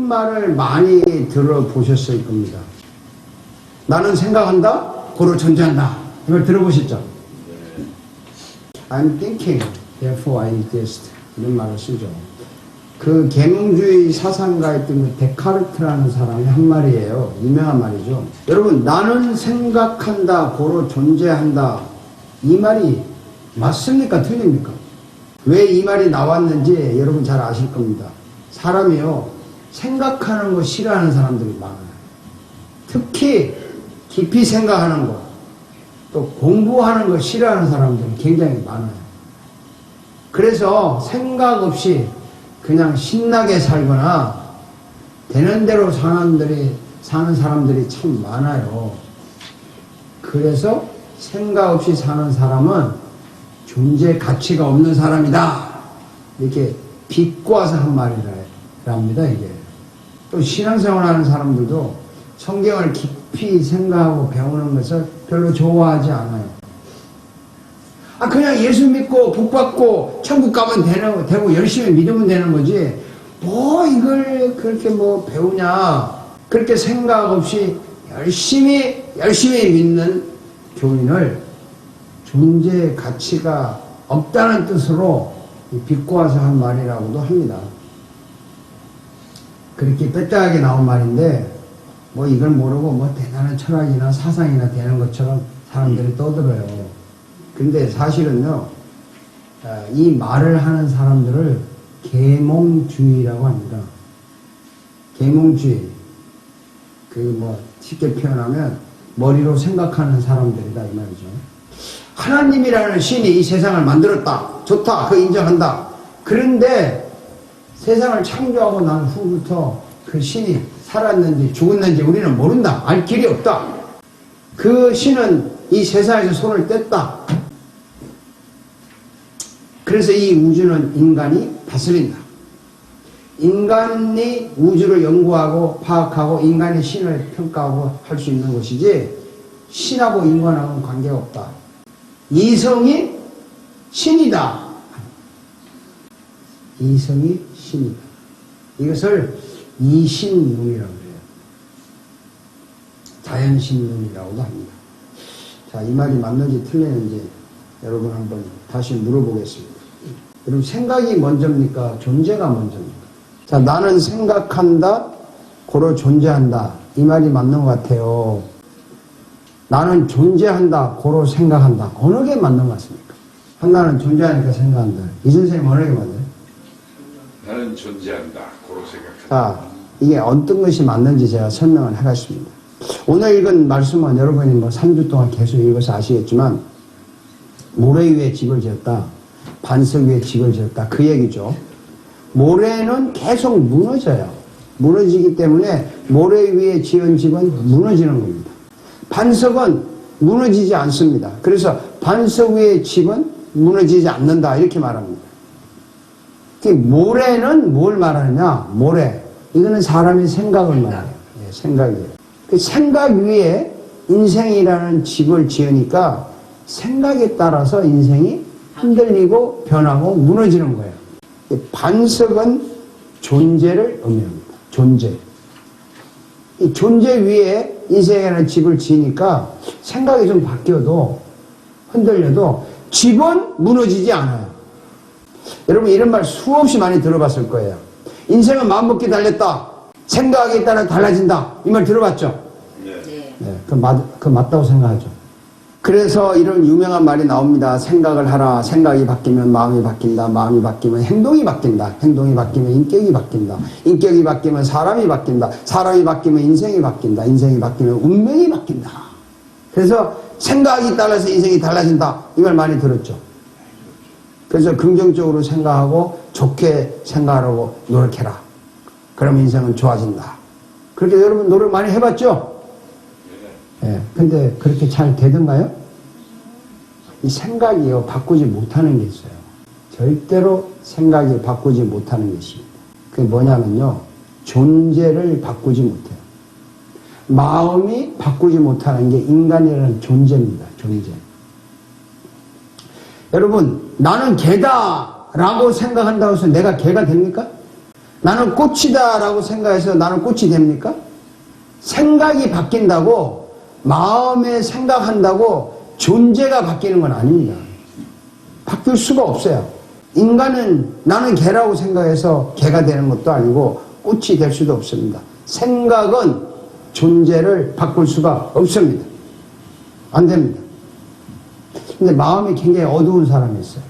말을 많이 들어보셨을 겁니다. 나는 생각한다, 고로 존재한다. 이걸 들어보셨죠? I'm thinking, therefore I exist. 이런 말을 쓰죠. 그 계몽주의 사상가였던 그 데카르트라는 사람이 한 말이에요. 유명한 말이죠. 여러분, 나는 생각한다, 고로 존재한다. 이 말이 맞습니까? 틀립니까? 왜 이 말이 나왔는지 여러분 잘 아실 겁니다. 사람이요, 생각하는 거 싫어하는 사람들이 많아요. 특히 깊이 생각하는 거, 또 공부하는 거 싫어하는 사람들이 굉장히 많아요. 그래서 생각 없이 그냥 신나게 살거나 되는 대로 사는 사람들이 참 많아요. 그래서 생각 없이 사는 사람은 존재 가치가 없는 사람이다. 이렇게 비꼬아서 한 말이랍니다, 이게. 또 신앙생활 하는 사람들도 성경을 깊이 생각하고 배우는 것을 별로 좋아하지 않아요. 그냥 예수 믿고 복받고 천국 가면 되고 열심히 믿으면 되는 거지. 뭐 이걸 그렇게 뭐 배우냐. 그렇게 생각 없이 열심히 믿는 교인을 존재의 가치가 없다는 뜻으로 비꼬아서 한 말이라고도 합니다. 그렇게 빼딱하게 나온 말인데 뭐 이걸 모르고 뭐 대단한 철학이나 사상이나 되는 것처럼 사람들이 떠들어요. 근데 사실은요, 이 말을 하는 사람들을 계몽주의라고 합니다. 계몽주의. 쉽게 표현하면 머리로 생각하는 사람들이다, 이 말이죠. 하나님이라는 신이 이 세상을 만들었다. 좋다. 그 인정한다. 그런데 세상을 창조하고 난 후부터 그 신이 살았는지 죽었는지 우리는 모른다. 알 길이 없다. 그 신은 이 세상에서 손을 뗐다. 그래서 이 우주는 인간이 다스린다. 인간이 우주를 연구하고 파악하고 인간의 신을 평가하고 할 수 있는 것이지 신하고 인간하고는 관계가 없다. 이성이 신이다. 이성이 신이다. 이것을 이신론이라고 해요. 자연신론이라고도 합니다. 자, 이 말이 맞는지 틀리는지 여러분 한번 다시 물어보겠습니다. 여러분, 생각이 먼저입니까? 존재가 먼저입니까? 자, 나는 생각한다, 고로 존재한다. 이 말이 맞는 것 같아요. 나는 존재한다, 고로 생각한다. 어느 게 맞는 것 같습니까? 하나는 존재하니까 생각한다. 이 선생님 어느 게 맞나요? 나는 존재한다, 고로 생각한다. 자, 이게 어떤 것이 맞는지 제가 설명을 해가겠습니다. 오늘 읽은 말씀은 여러분이 뭐 3주 동안 계속 읽어서 아시겠지만, 모래 위에 집을 지었다, 반석 위에 집을 지었다, 그 얘기죠. 모래는 계속 무너져요. 무너지기 때문에 모래 위에 지은 집은 무너지는 겁니다. 반석은 무너지지 않습니다. 그래서 반석 위의 집은 무너지지 않는다, 이렇게 말합니다. 모래는 뭘 말하느냐? 모래. 이거는 사람의 생각을 말해요. 생각이에요. 그 생각 위에 인생이라는 집을 지으니까 생각에 따라서 인생이 흔들리고 변하고 무너지는 거예요. 반석은 존재를 의미합니다. 존재. 이 존재 위에 인생이라는 집을 지으니까 생각이 좀 바뀌어도 흔들려도 집은 무너지지 않아요. 여러분, 이런 말 수없이 많이 들어봤을 거예요. 인생은 마음먹기 달렸다. 생각에 따라 달라진다. 이 말 들어봤죠? 네. 그거 맞다고 생각하죠. 그래서 이런 유명한 말이 나옵니다. 생각을 하라. 생각이 바뀌면 마음이 바뀐다. 마음이 바뀌면 행동이 바뀐다. 행동이 바뀌면 인격이 바뀐다. 인격이 바뀌면 사람이 바뀐다. 사람이 바뀌면 인생이 바뀐다. 인생이 바뀌면 운명이 바뀐다. 그래서 생각이 따라서 인생이 달라진다. 이 말 많이 들었죠. 그래서 긍정적으로 생각하고 좋게 생각하라고 노력해라. 그럼 인생은 좋아진다. 그렇게 여러분 노력 많이 해봤죠? 예. 근데 그렇게 잘 되던가요? 이 생각이요, 바꾸지 못하는 게 있어요. 절대로 생각이 바꾸지 못하는 것입니다. 그게 뭐냐면요, 존재를 바꾸지 못해요. 마음이 바꾸지 못하는 게 인간이라는 존재입니다. 존재. 여러분, 나는 개다 라고 생각한다고 해서 내가 개가 됩니까? 나는 꽃이다라고 생각해서 나는 꽃이 됩니까? 생각이 바뀐다고, 마음에 생각한다고 존재가 바뀌는 건 아닙니다. 바뀔 수가 없어요. 인간은 나는 개라고 생각해서 개가 되는 것도 아니고 꽃이 될 수도 없습니다. 생각은 존재를 바꿀 수가 없습니다. 안 됩니다. 근데 마음이 굉장히 어두운 사람이 있어요.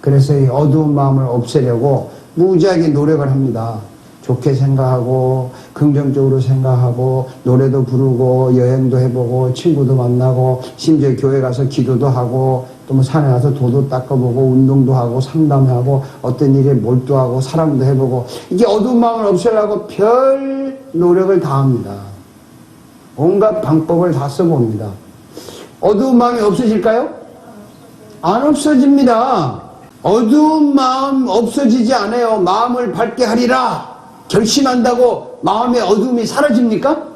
그래서 이 어두운 마음을 없애려고 무지하게 노력을 합니다. 좋게 생각하고 긍정적으로 생각하고 노래도 부르고 여행도 해보고 친구도 만나고 심지어 교회 가서 기도도 하고 또 뭐 산에 가서 도도 닦아보고 운동도 하고 상담하고 어떤 일에 몰두하고 사랑도 해보고 이게 어두운 마음을 없애려고 별 노력을 다합니다. 온갖 방법을 다 써봅니다. 어두운 마음이 없어질까요? 안 없어집니다. 어두운 마음 없어지지 않아요. 마음을 밝게 하리라 결심한다고 마음의 어두움이 사라집니까?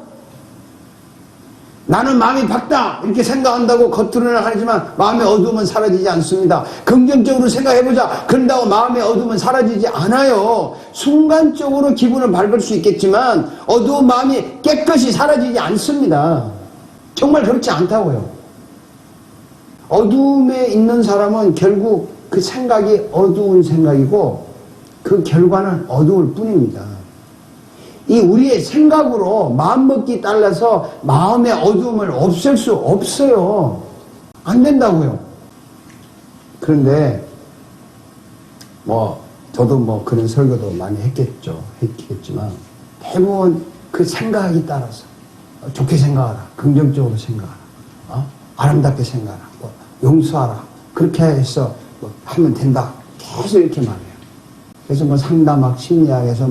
나는 마음이 밝다 이렇게 생각한다고 겉으로는 하지만 마음의 어두움은 사라지지 않습니다. 긍정적으로 생각해보자 그런다고 마음의 어두움은 사라지지 않아요. 순간적으로 기분을 밝을 수 있겠지만 어두운 마음이 깨끗이 사라지지 않습니다. 정말 그렇지 않다고요. 어두움에 있는 사람은 결국 그 생각이 어두운 생각이고 그 결과는 어두울 뿐입니다. 이 우리의 생각으로 마음먹기 따라서 마음의 어두움을 없앨 수 없어요. 안 된다고요. 그런데 저도 그런 설교도 많이 했겠지만 대부분 그 생각이 따라서 좋게 생각하라, 긍정적으로 생각하라, 아름답게 생각하라, 용서하라 그렇게 해서 하면 된다. 계속 이렇게 말해요. 그래서 상담학, 심리학에서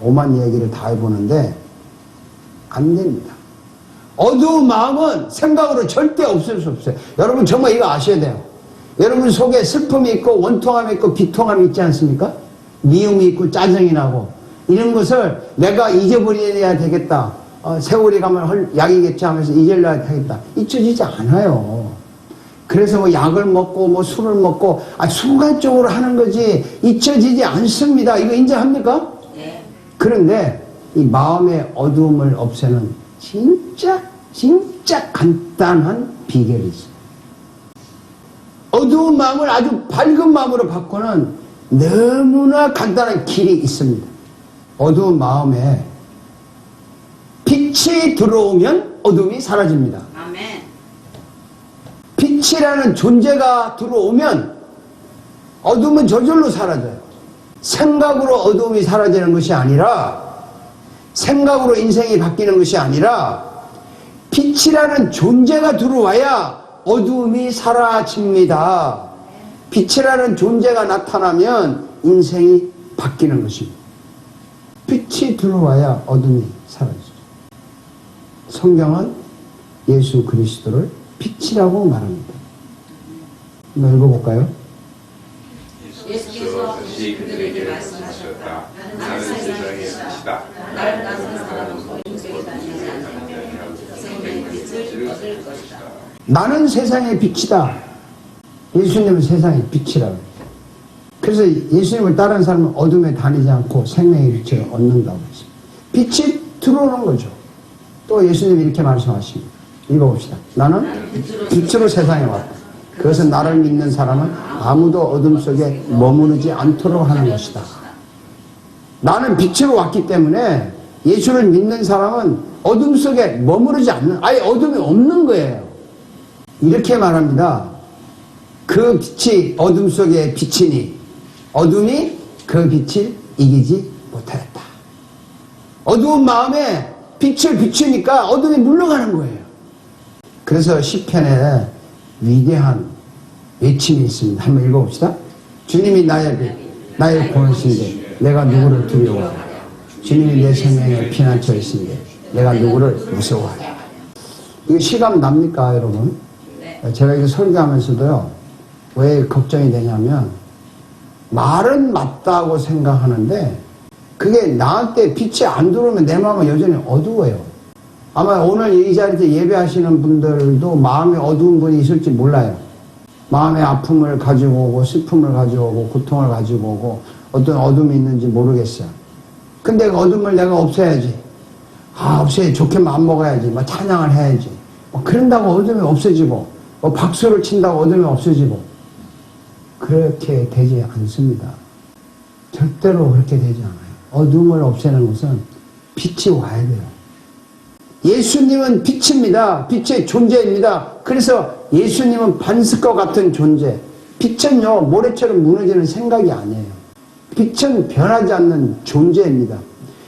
오만 이야기를 다 해보는데 안 됩니다. 어두운 마음은 생각으로 절대 없을 수 없어요. 여러분 정말 이거 아셔야 돼요. 여러분 속에 슬픔이 있고 원통함이 있고 비통함이 있지 않습니까? 미움이 있고 짜증이 나고 이런 것을 내가 잊어버려야 되겠다. 세월이 가면 약이겠지 하면서 잊으려야 되겠다. 잊혀지지 않아요. 그래서 약을 먹고 술을 먹고 순간적으로 하는 거지 잊혀지지 않습니다. 이거 인정합니까? 그런데 이 마음의 어두움을 없애는 진짜 간단한 비결이 있어요. 어두운 마음을 아주 밝은 마음으로 바꾸는 너무나 간단한 길이 있습니다. 어두운 마음에 빛이 들어오면 어둠이 사라집니다. 아멘. 빛이라는 존재가 들어오면 어둠은 저절로 사라져요. 생각으로 어두움이 사라지는 것이 아니라 생각으로 인생이 바뀌는 것이 아니라 빛이라는 존재가 들어와야 어두움이 사라집니다. 빛이라는 존재가 나타나면 인생이 바뀌는 것입니다. 빛이 들어와야 어둠이 사라지죠. 성경은 예수 그리스도를 빛이라고 말합니다. 한번 읽어볼까요? 예수께서 다시 그들에게 말씀하셨다. 나는 세상의 빛이다. 나는 세상의 빛이다. 예수님은 세상의 빛이라고. 그래서 예수님을 따르는 사람은 어둠에 다니지 않고 생명의 빛을 얻는다고 했습니다. 빛이 들어오는 거죠. 또 예수님이 이렇게 말씀하십니다. 읽어봅시다. 나는 빛으로 세상에 왔다. 그것은 나를 믿는 사람은 아무도 어둠 속에 머무르지 않도록 하는 것이다. 나는 빛으로 왔기 때문에 예수를 믿는 사람은 어둠 속에 머무르지 않는, 아예 어둠이 없는 거예요. 이렇게 말합니다. 그 빛이 어둠 속에 비치니 어둠이 그 빛을 이기지 못하였다. 어두운 마음에 빛을 비추니까 어둠이 물러가는 거예요. 그래서 시편에 위대한 외침이 있습니다. 한번 읽어봅시다. 주님이 나의 빛, 나의 구원이신데 내가 누구를 두려워하랴. 주님이 내 생명의 피난처 있으니 내가 누구를 무서워하랴. 이거 실감 납니까 여러분? 제가 이거 설교하면서도요, 왜 걱정이 되냐면 말은 맞다고 생각하는데 그게 나한테 빛이 안 들어오면 내 마음은 여전히 어두워요. 아마 오늘 이 자리에서 예배하시는 분들도 마음에 어두운 분이 있을지 몰라요. 마음의 아픔을 가지고 오고 슬픔을 가지고 오고 고통을 가지고 오고 어떤 어둠이 있는지 모르겠어요. 근데 그 어둠을 내가 없애야지. 없애. 좋게 마음 먹어야지. 뭐 찬양을 해야지. 뭐 그런다고 어둠이 없어지고, 뭐 박수를 친다고 어둠이 없어지고. 그렇게 되지 않습니다. 절대로 그렇게 되지 않아요. 어둠을 없애는 것은 빛이 와야 돼요. 예수님은 빛입니다. 빛의 존재입니다. 그래서 예수님은 반석과 같은 존재. 빛은요, 모래처럼 무너지는 생각이 아니에요. 빛은 변하지 않는 존재입니다.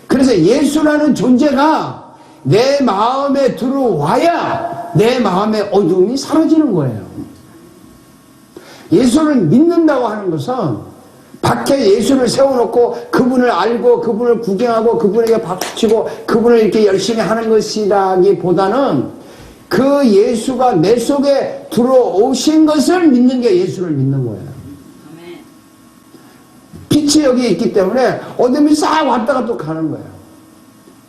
그래서 예수라는 존재가 내 마음에 들어와야 내 마음의 어둠이 사라지는 거예요. 예수를 믿는다고 하는 것은 밖에 예수를 세워놓고 그분을 알고 그분을 구경하고 그분에게 박수치고 그분을 이렇게 열심히 하는 것이라기보다는 그 예수가 내 속에 들어오신 것을 믿는 게 예수를 믿는 거예요. 빛이 여기 있기 때문에 어둠이 싹 왔다가 또 가는 거예요.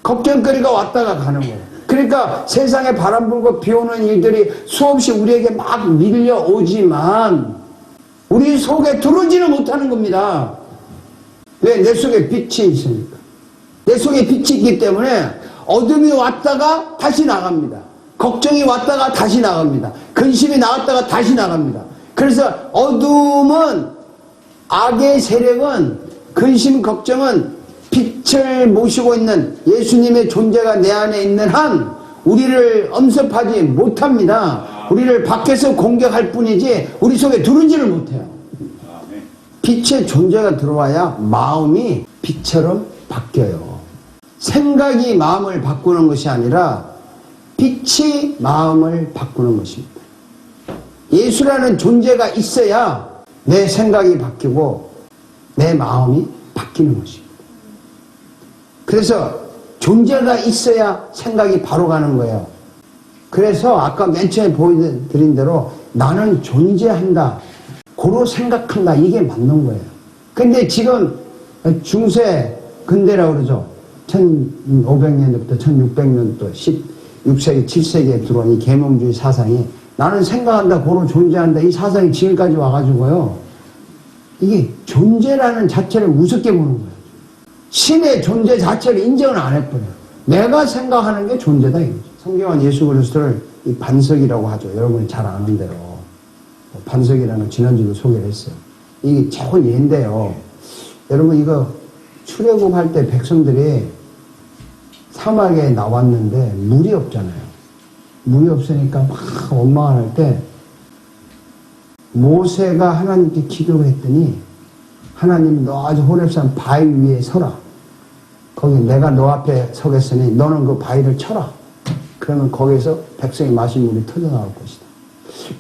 걱정거리가 왔다가 가는 거예요. 그러니까 세상에 바람 불고 비 오는 일들이 수없이 우리에게 막 밀려오지만 우리 속에 들어오지는 못하는 겁니다. 왜? 내 속에 빛이 있으니까. 내 속에 빛이 있기 때문에 어둠이 왔다가 다시 나갑니다. 걱정이 왔다가 다시 나갑니다. 근심이 나왔다가 다시 나갑니다. 그래서 어둠은, 악의 세력은, 근심, 걱정은 빛을 모시고 있는 예수님의 존재가 내 안에 있는 한 우리를 엄습하지 못합니다. 우리를 밖에서 공격할 뿐이지 우리 속에 들어오지를 못해요. 빛의 존재가 들어와야 마음이 빛처럼 바뀌어요. 생각이 마음을 바꾸는 것이 아니라 빛이 마음을 바꾸는 것입니다. 예수라는 존재가 있어야 내 생각이 바뀌고 내 마음이 바뀌는 것입니다. 그래서 존재가 있어야 생각이 바로 가는 거예요. 그래서 아까 맨 처음에 보여드린 대로 나는 존재한다, 고로 생각한다, 이게 맞는 거예요. 근데 지금 중세 근대라고 그러죠. 1500년부터 1600년도 16세기 7세기에 들어온 이 계몽주의 사상이 나는 생각한다, 고로 존재한다, 이 사상이 지금까지 와가지고요, 이게 존재라는 자체를 우습게 보는 거예요. 신의 존재 자체를 인정을 안 해버려요. 내가 생각하는 게 존재다 이거죠. 성경은 예수 그리스도를 이 반석이라고 하죠. 여러분이 잘 아는 대로. 반석이라는 걸 지난주도 소개를 했어요. 이게 좋은 예인데요. 여러분 이거 출애굽할 때 백성들이 사막에 나왔는데 물이 없잖아요. 물이 없으니까 막 원망을 할 때 모세가 하나님께 기도를 했더니 하나님, 너 아주 호렙산 바위 위에 서라. 거기 내가 너 앞에 서겠으니 너는 그 바위를 쳐라. 그러면 거기에서 백성이 마신 물이 터져나올 것이다.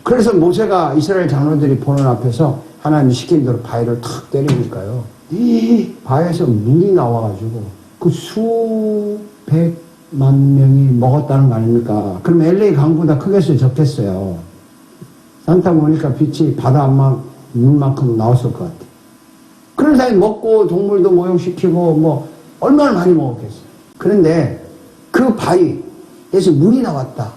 그래서 모세가 이스라엘 장로들이 보는 앞에서 하나님 시킨 대로 바위를 탁 때리니까요, 이 바위에서 물이 나와가지고 그 수백만 명이 먹었다는 거 아닙니까? 그럼 LA 강보다 크겠어요, 적겠어요? 산타 보니까 빛이 바다 물만큼 나왔을 것 같아요. 그런 사람이 먹고 동물도 모욕시키고 뭐 얼마나 많이 먹었겠어요. 그런데 그 바위에서 물이 나왔다.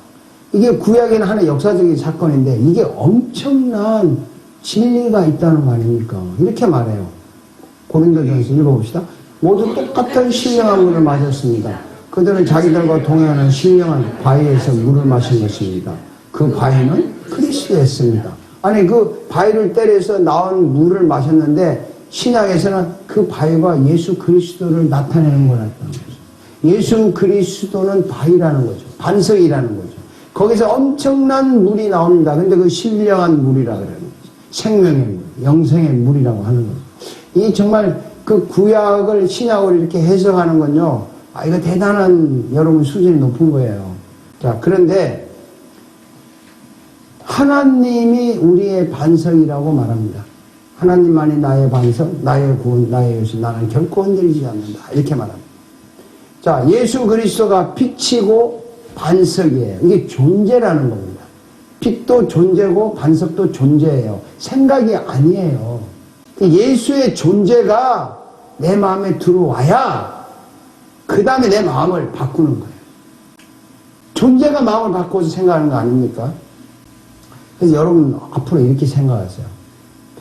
이게 구약에는 하나의 역사적인 사건인데 이게 엄청난 진리가 있다는 거 아닙니까? 이렇게 말해요. 고린도전서 읽어봅시다. 모두 똑같은 신령한 물을 마셨습니다. 그들은 자기들과 동행하는 신령한 바위에서 물을 마신 것입니다. 그 바위는 그리스도였습니다. 아니 그 바위를 때려서 나온 물을 마셨는데 신약에서는 그 바위가 예수 그리스도를 나타내는 거라는 거죠. 예수 그리스도는 바위라는 거죠. 반석이라는 거죠. 거기서 엄청난 물이 나옵니다. 근데 그 신령한 물이라 그러는 거죠. 생명의 물, 영생의 물이라고 하는 거죠. 이 정말 그 구약을 신약으로 이렇게 해석하는 건요, 이거 대단한 여러분 수준이 높은 거예요. 자, 그런데 하나님이 우리의 반석이라고 말합니다. 하나님만이 나의 반석, 나의 구원, 나의 요새, 나는 결코 흔들리지 않는다. 이렇게 말합니다. 자, 예수 그리스도가 빛이고 반석이에요. 이게 존재라는 겁니다. 빛도 존재고 반석도 존재예요. 생각이 아니에요. 예수의 존재가 내 마음에 들어와야 그 다음에 내 마음을 바꾸는 거예요. 존재가 마음을 바꿔서 생각하는 거 아닙니까? 그래서 여러분 앞으로 이렇게 생각하세요.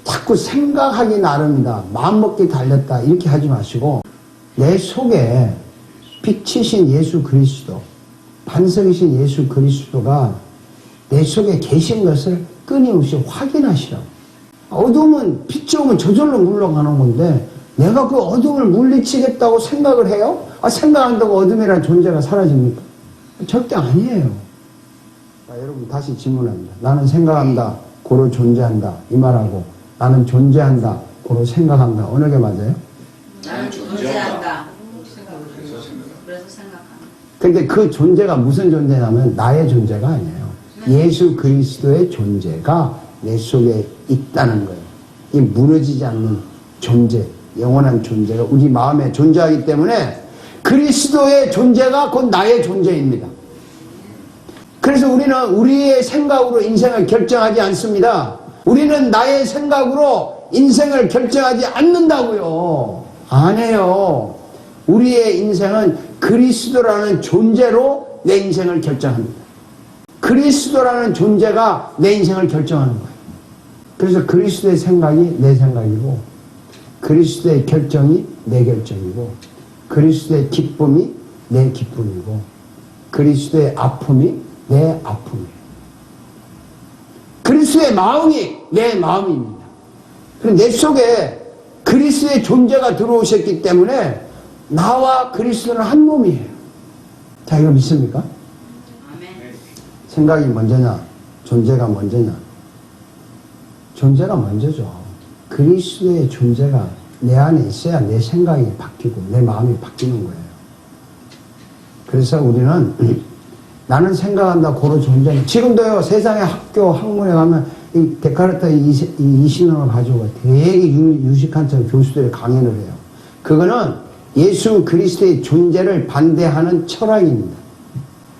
자꾸 생각하기 나름이다, 마음먹기 달렸다, 이렇게 하지 마시고 내 속에 빛이신 예수 그리스도, 반석이신 예수 그리스도가 내 속에 계신 것을 끊임없이 확인하시라고. 어둠은 빛이 오면 저절로 물러가는 건데 내가 그 어둠을 물리치겠다고 생각을 해요? 생각한다고 어둠이라는 존재가 사라집니까? 절대 아니에요. 여러분 다시 질문합니다. 나는 생각한다, 고로 존재한다 이 말하고 나는 존재한다, 고로 생각한다 어느 게 맞아요? 나는 존재한다. 그래서 생각한다. 근데 그 존재가 무슨 존재냐면 나의 존재가 아니에요. 예수 그리스도의 존재가 내 속에 있다는 거예요. 이 무너지지 않는 존재, 영원한 존재가 우리 마음에 존재하기 때문에 그리스도의 존재가 곧 나의 존재입니다. 그래서 우리는 우리의 생각으로 인생을 결정하지 않습니다. 우리는 나의 생각으로 인생을 결정하지 않는다고요. 안 해요. 우리의 인생은 그리스도라는 존재로 내 인생을 결정합니다. 그리스도라는 존재가 내 인생을 결정하는 거예요. 그래서 그리스도의 생각이 내 생각이고 그리스도의 결정이 내 결정이고 그리스도의 기쁨이 내 기쁨이고 그리스도의 아픔이 내 아픔이에요. 그리스도의 마음이 내 마음입니다. 내 속에 그리스도의 존재가 들어오셨기 때문에 나와 그리스도는 한 몸이에요. 자, 이거 믿습니까? 아멘. 생각이 먼저냐? 존재가 먼저냐? 존재가 먼저죠. 그리스도의 존재가 내 안에 있어야 내 생각이 바뀌고 내 마음이 바뀌는 거예요. 그래서 우리는 나는 생각한다 고로 존재는 지금도요 세상의 학교 학문에 가면 이 데카르트 이 신론을 가지고 되게 유식한 척 교수들이 강연을 해요. 그거는 예수 그리스도의 존재를 반대하는 철학입니다.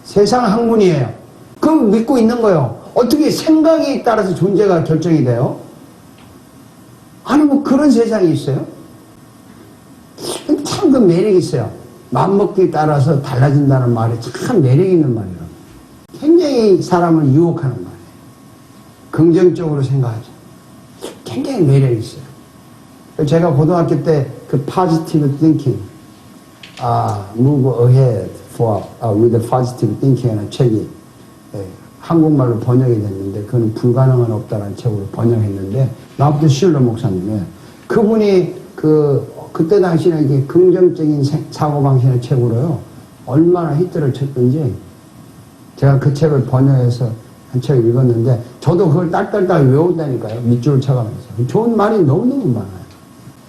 세상 학문이에요. 그거 믿고 있는 거예요. 어떻게 생각에 따라서 존재가 결정이 돼요? 아니 뭐 그런 세상이 있어요? 참 그 매력이 있어요. 맘먹기에 따라서 달라진다는 말이 참 매력 있는 말이에요. 굉장히 사람을 유혹하는 말이에요. 긍정적으로 생각하죠. 굉장히 매력이 있어요. 제가 고등학교 때 그 positive thinking, move ahead with the positive thinking이라는 책이 한국말로 번역이 됐는데 그건 불가능은 없다라는 책으로 번역했는데 나부터 실러 목사님이 그분이 그때 당시에 이게 긍정적인 사고방식의 책으로요 얼마나 히트를 쳤던지 제가 그 책을 번역해서 한 책을 읽었는데 저도 그걸 딸딸딸 외웠다니까요. 밑줄을 쳐가면서 좋은 말이 너무너무 많아요.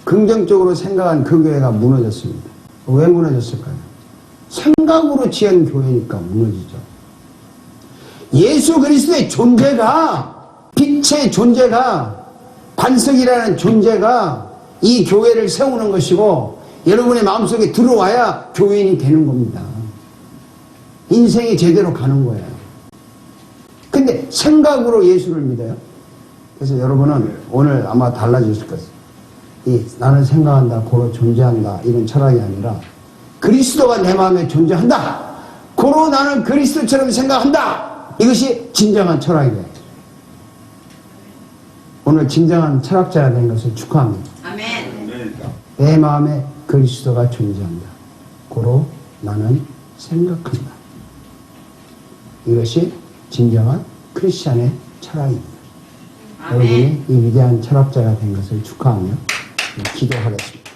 긍정적으로 생각한 그 교회가 무너졌습니다. 왜 무너졌을까요? 생각으로 지은 교회니까 무너지죠. 예수 그리스도의 존재가 빛의 존재가 반석이라는 존재가 이 교회를 세우는 것이고 여러분의 마음속에 들어와야 교인이 되는 겁니다. 인생이 제대로 가는 거예요. 근데 생각으로 예수를 믿어요. 그래서 여러분은 오늘 아마 달라지실 것이에요. 나는 생각한다, 고로 존재한다 이런 철학이 아니라 그리스도가 내 마음에 존재한다. 고로 나는 그리스도처럼 생각한다. 이것이 진정한 철학이에요. 오늘 진정한 철학자가 된 것을 축하합니다. 아멘. 내 마음에 그리스도가 존재한다. 고로 나는 생각한다. 이것이 진정한 크리스찬의 철학입니다. 아멘. 여러분이 이 위대한 철학자가 된 것을 축하하며 기도하겠습니다.